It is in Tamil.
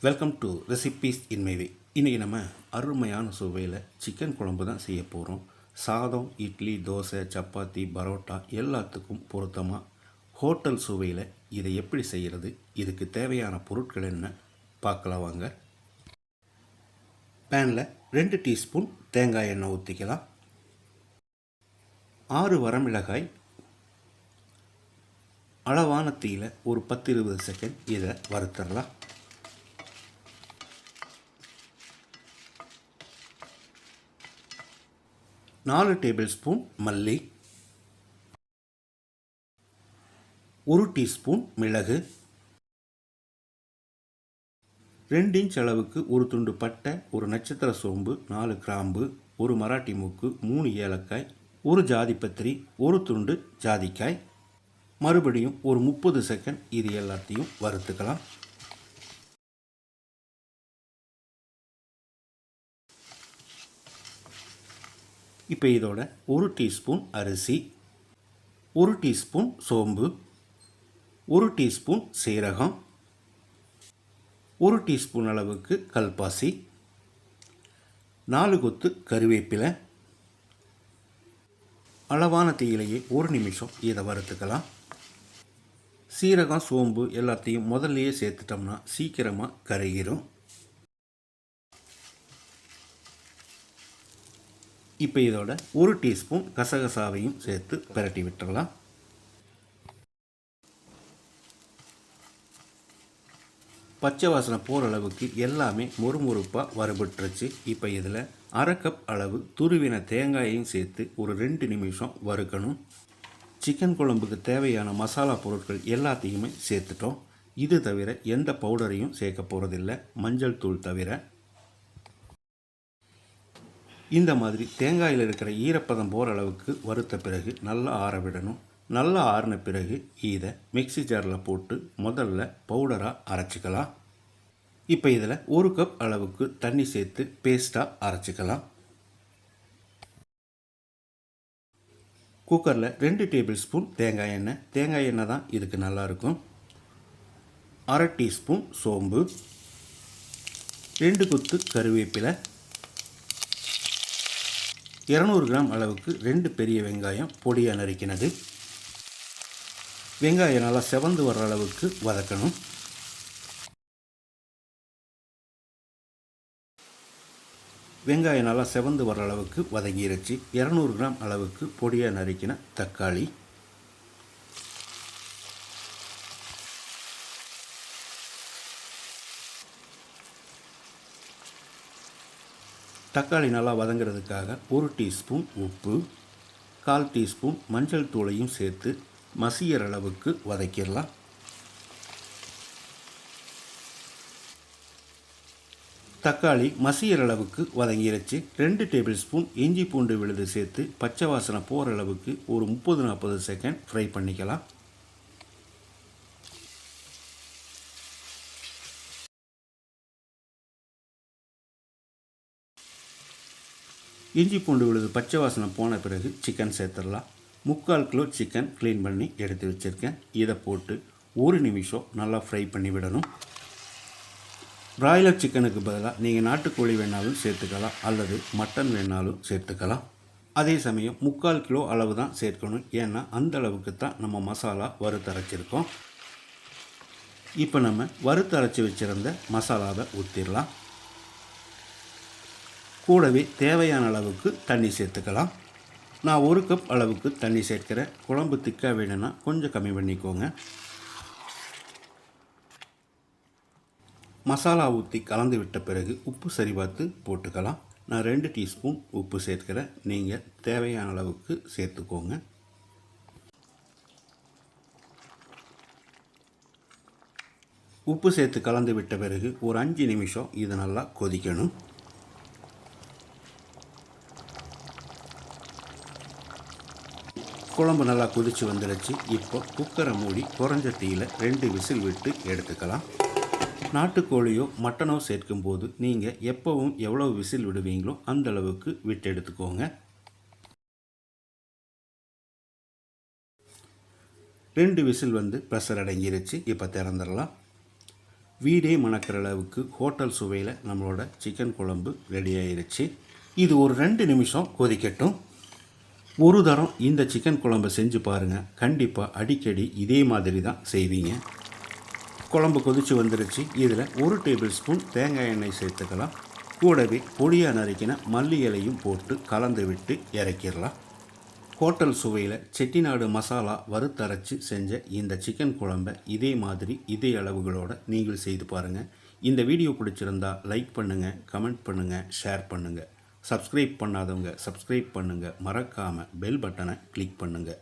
Welcome to recipes in my way. இன்றைக்கி நம்ம அருமையான சுவையில் சிக்கன் குழம்பு தான் செய்ய போகிறோம். சாதம், இட்லி, தோசை, சப்பாத்தி, பரோட்டா எல்லாத்துக்கும் பொருத்தமாக ஹோட்டல் சுவையில் இதை எப்படி செய்கிறது, இதுக்கு தேவையான பொருட்கள் என்ன பார்க்கலாம் வாங்க. பேனில் 2 டீஸ்பூன் தேங்காய் எண்ணெய் ஊற்றிக்கலாம். 6 வரமிளகாய் அளவான தீயில் ஒரு 10-20 செகண்ட் இதை வறுத்துடலாம். 4 டேபிள் ஸ்பூன் மல்லி, 1 டீஸ்பூன் மிளகு, 2 இன்ச் அளவுக்கு ஒரு துண்டு பட்டை, ஒரு நட்சத்திர சோம்பு, 4 கிராம்பு, ஒரு மராட்டி மூக்கு, 3 ஏலக்காய், ஒரு ஜாதிப்பத்திரி, ஒரு துண்டு ஜாதிக்காய். மறுபடியும் ஒரு 30 செகண்ட் இது எல்லாத்தையும் வறுத்துக்கலாம். இப்போ இதோட 1 டீஸ்பூன் அரிசி, 1 டீஸ்பூன் சோம்பு, 1 டீஸ்பூன் சீரகம், 1 டீஸ்பூன் அளவுக்கு கல்பாசி, 4 கொத்து கருவேப்பிலை. அளவான தீயிலேயே 1 நிமிஷம் இதை வறுத்துக்கலாம். சீரகம், சோம்பு எல்லாத்தையும் முதல்லையே சேர்த்துட்டோம்னா சீக்கிரமாக கருகிரும். இப்போ இதோட 1 டீஸ்பூன் கசகசாவையும் சேர்த்து பிரட்டி விட்டுடலாம். பச்சை வாசனை போகிற அளவுக்கு எல்லாமே மொறுமொறுப்பாக வறுபட்டுருச்சு. இப்போ இதில் 1/2 கப் அளவு துருவின தேங்காயையும் சேர்த்து ஒரு 2 நிமிஷம் வறுக்கணும். சிக்கன் குழம்புக்கு தேவையான மசாலா பொருட்கள் எல்லாத்தையுமே சேர்த்துட்டோம். இது தவிர எந்த பவுடரையும் சேர்க்க போகிறதில்ல, மஞ்சள் தூள் தவிர. இந்த மாதிரி தேங்காயில் இருக்கிற ஈரப்பதம் போகிற அளவுக்கு வறுத்த பிறகு நல்லா ஆற விடணும். நல்லா ஆறின பிறகு இதை மிக்ஸி ஜாரில் போட்டு முதல்ல பவுடராக அரைச்சிக்கலாம். இப்போ இதில் 1 கப் அளவுக்கு தண்ணி சேர்த்து பேஸ்ட்டாக அரைச்சிக்கலாம். குக்கரில் 2 டேபிள் ஸ்பூன் தேங்காய் எண்ணெய் தான் இதுக்கு நல்லாயிருக்கும். 1/2 டீஸ்பூன் சோம்பு, 2 கொத்து கருவேப்பிலை, 200 கிராம் அளவுக்கு 2 பெரிய வெங்காயம் பொடியாக நறுக்கினது. வெங்காயம் நல்லா செவந்து வர்ற அளவுக்கு வதக்கணும். வெங்காயம் நல்லா செவந்து வர்ற அளவுக்கு வதங்கிருச்சு. 200 கிராம் அளவுக்கு பொடியாக நறுக்கின தக்காளி, தக்காளி நல்லா வதங்கிறதுக்காக 1 டீஸ்பூன் உப்பு, 1/4 டீஸ்பூன் மஞ்சள் தூளையும் சேர்த்து மசியற அளவுக்கு வதக்கிடலாம். தக்காளி மசியற அளவுக்கு வதங்கிருச்சு. 2 டேபிள் ஸ்பூன் இஞ்சி பூண்டு விழுது சேர்த்து பச்சை வாசனை போகிற அளவுக்கு ஒரு 30-40 செகண்ட் ஃப்ரை பண்ணிக்கலாம். இஞ்சி பூண்டு விழுது பச்சை வாசனை போன பிறகு சிக்கன் சேர்த்துடலாம். 3/4 கிலோ சிக்கன் க்ளீன் பண்ணி எடுத்து வச்சுருக்கேன். இதை போட்டு 1 நிமிஷம் நல்லா ஃப்ரை பண்ணி விடணும். பிராய்லர் சிக்கனுக்கு பதிலாக நீங்கள் நாட்டுக்கோழி வேணாலும் சேர்த்துக்கலாம், அல்லது மட்டன் வேணாலும் சேர்த்துக்கலாம். அதே சமயம் 3/4 கிலோ அளவு தான் சேர்க்கணும், ஏன்னா அந்த அளவுக்கு தான் நம்ம மசாலா வறுத்தரைச்சிருக்கோம். இப்போ நம்ம வறுத்தரைச்சி வச்சுருந்த மசாலாவை ஊற்றிடலாம். கூடவே தேவையான அளவுக்கு தண்ணி சேர்த்துக்கலாம். நான் 1 கப் அளவுக்கு தண்ணி சேர்க்கிறேன். குழம்பு திக்காக வேணும்னா கொஞ்சம் கம்மி பண்ணிக்கோங்க. மசாலா ஊற்றி கலந்து விட்ட பிறகு உப்பு சரி பார்த்து போட்டுக்கலாம். நான் 2 டீஸ்பூன் உப்பு சேர்க்கிறேன், நீங்கள் தேவையான அளவுக்கு சேர்த்துக்கோங்க. உப்பு சேர்த்து கலந்து விட்ட பிறகு ஒரு 5 நிமிஷம் இது நல்லா கொதிக்கணும். குழம்பு நல்லா கொதித்து வந்துடுச்சு. இப்போ குக்கரை மூடி குறைஞ்ச தீயில் 2 விசில் விட்டு எடுத்துக்கலாம். நாட்டுக்கோழியோ மட்டனோ சேர்க்கும்போது நீங்கள் எப்போவும் எவ்வளோ விசில் விடுவீங்களோ அந்த அளவுக்கு விட்டு எடுத்துக்கோங்க. 2 விசில் வந்து ப்ரெஷர் அடங்கிருச்சு. இப்போ திறந்துடலாம். வீடே மணக்கிற அளவுக்கு ஹோட்டல் சுவையில் நம்மளோட சிக்கன் குழம்பு ரெடி ஆயிருச்சு. இது ஒரு 2 நிமிஷம் கொதிக்கட்டும். ஒரு தரம் இந்த சிக்கன் குழம்பை செஞ்சு பாருங்கள். கண்டிப்பாக அடிக்கடி இதே மாதிரி தான் செய்வீங்க. குழம்பு கொதித்து வந்துருச்சு. இதில் 1 டேபிள் ஸ்பூன் தேங்காய் எண்ணெய் சேர்த்துக்கலாம். கூடவே பொடியாக நறுக்கின மல்லி இலையும் போட்டு கலந்து விட்டு இறக்கிடலாம். ஹோட்டல் சுவையில் செட்டிநாடு மசாலா வறுத்தரைச்சி செஞ்ச இந்த சிக்கன் குழம்பை இதே மாதிரி இதே அளவுகளோடு நீங்கள் செய்து பாருங்கள். இந்த வீடியோ பிடிச்சிருந்தா லைக் பண்ணுங்கள், கமெண்ட் பண்ணுங்கள், ஷேர் பண்ணுங்கள். சப்ஸ்கிரைப் பண்ணாதவங்க சப்ஸ்கிரைப் பண்ணுங்கள். மறக்காமல் பெல் பட்டனை கிளிக் பண்ணுங்கள்.